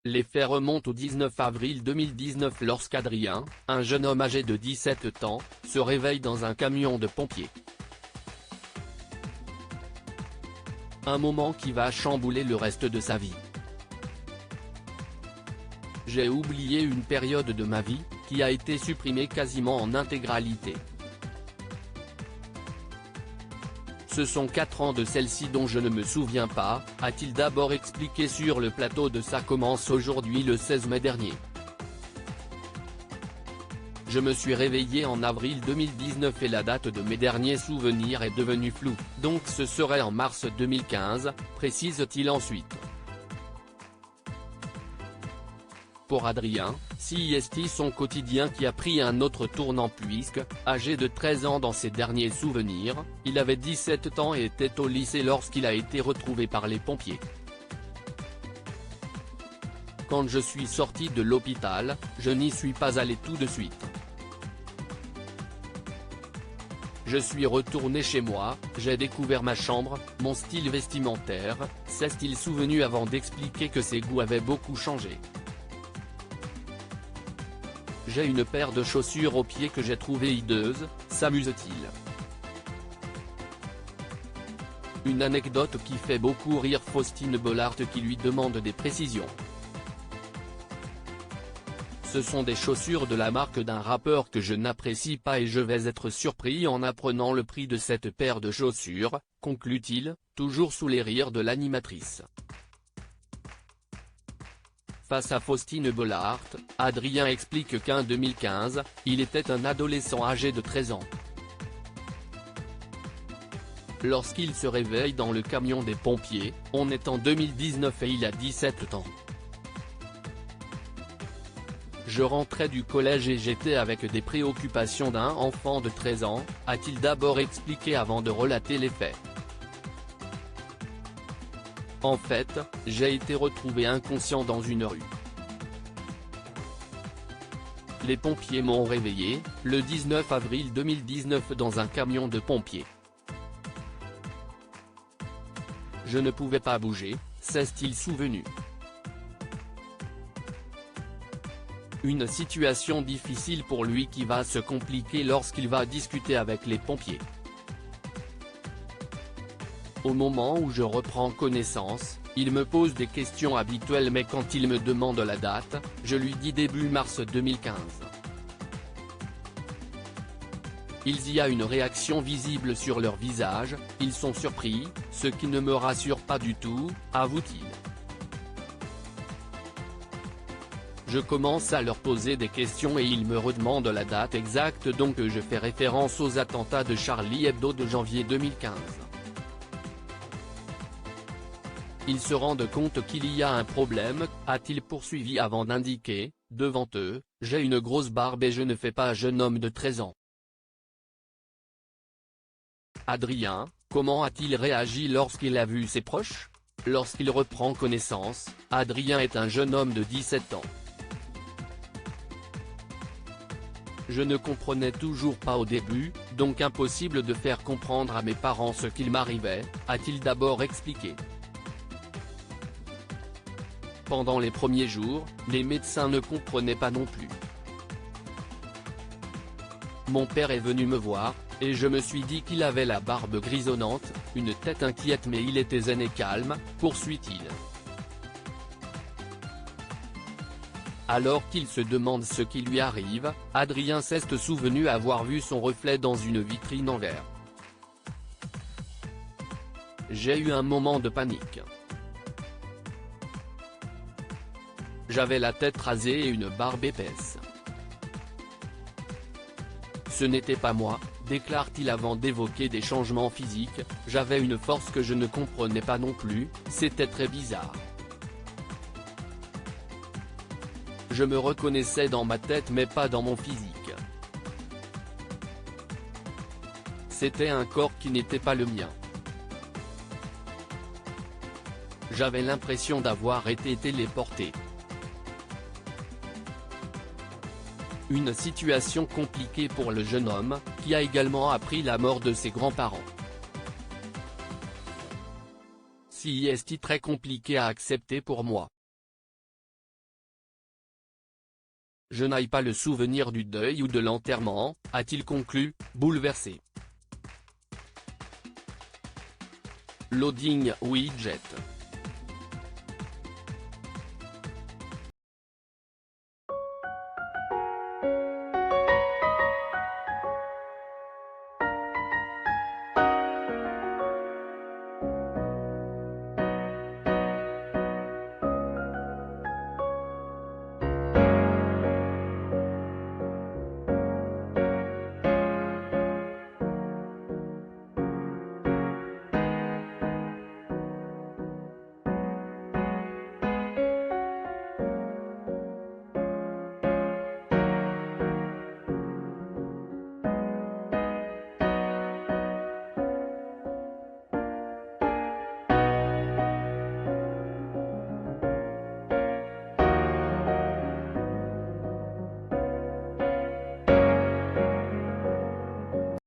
Les faits remontent au 19 avril 2019 lorsqu'Adrien, un jeune homme âgé de 17 ans, se réveille dans un camion de pompiers. Un moment qui va chambouler le reste de sa vie. J'ai oublié une période de ma vie, qui a été supprimée quasiment en intégralité. Ce sont 4 ans de celle-ci dont je ne me souviens pas, a-t-il d'abord expliqué sur le plateau de Ça commence aujourd'hui le 16 mai dernier. Je me suis réveillé en avril 2019 et la date de mes derniers souvenirs est devenue floue, donc ce serait en mars 2015, précise-t-il ensuite. Pour Adrien, c'est son quotidien qui a pris un autre tournant puisque, âgé de 13 ans dans ses derniers souvenirs, il avait 17 ans et était au lycée lorsqu'il a été retrouvé par les pompiers. Quand je suis sorti de l'hôpital, je n'y suis pas allé tout de suite. Je suis retourné chez moi, j'ai découvert ma chambre, mon style vestimentaire, s'est-il souvenu avant d'expliquer que ses goûts avaient beaucoup changé. J'ai une paire de chaussures aux pieds que j'ai trouvée hideuse, s'amuse-t-il. Une anecdote qui fait beaucoup rire Faustine Bollaert qui lui demande des précisions. Ce sont des chaussures de la marque d'un rappeur que je n'apprécie pas et je vais être surpris en apprenant le prix de cette paire de chaussures, conclut-il, toujours sous les rires de l'animatrice. Face à Faustine Bollaert, Adrien explique qu'en 2015, il était un adolescent âgé de 13 ans. Lorsqu'il se réveille dans le camion des pompiers, on est en 2019 et il a 17 ans. Je rentrais du collège et j'étais avec des préoccupations d'un enfant de 13 ans, a-t-il d'abord expliqué avant de relater les faits. En fait, j'ai été retrouvé inconscient dans une rue. Les pompiers m'ont réveillé, le 19 avril 2019 dans un camion de pompiers. Je ne pouvais pas bouger, s'est-il souvenu. Une situation difficile pour lui qui va se compliquer lorsqu'il va discuter avec les pompiers. Au moment où je reprends connaissance, il me pose des questions habituelles mais quand il me demande la date, je lui dis début mars 2015. Il y a une réaction visible sur leur visage, ils sont surpris, ce qui ne me rassure pas du tout, avoue-t-il. Je commence à leur poser des questions et ils me redemandent la date exacte donc je fais référence aux attentats de Charlie Hebdo de janvier 2015. Ils se rendent compte qu'il y a un problème, a-t-il poursuivi avant d'indiquer, devant eux, j'ai une grosse barbe et je ne fais pas jeune homme de 13 ans. Adrien, comment a-t-il réagi lorsqu'il a vu ses proches? Lorsqu'il reprend connaissance, Adrien est un jeune homme de 17 ans. Je ne comprenais toujours pas au début, donc impossible de faire comprendre à mes parents ce qu'il m'arrivait, a-t-il d'abord expliqué. Pendant les premiers jours, les médecins ne comprenaient pas non plus. Mon père est venu me voir, et je me suis dit qu'il avait la barbe grisonnante, une tête inquiète mais il était zen et calme, poursuit-il. Alors qu'il se demande ce qui lui arrive, Adrien s'est souvenu avoir vu son reflet dans une vitrine en verre. J'ai eu un moment de panique. J'avais la tête rasée et une barbe épaisse. Ce n'était pas moi, déclare-t-il avant d'évoquer des changements physiques, j'avais une force que je ne comprenais pas non plus, c'était très bizarre. Je me reconnaissais dans ma tête mais pas dans mon physique. C'était un corps qui n'était pas le mien. J'avais l'impression d'avoir été téléporté. Une situation compliquée pour le jeune homme, qui a également appris la mort de ses grands-parents. C'est très compliqué à accepter pour moi. Je n'aille pas le souvenir du deuil ou de l'enterrement, a-t-il conclu, bouleversé. Loading widget.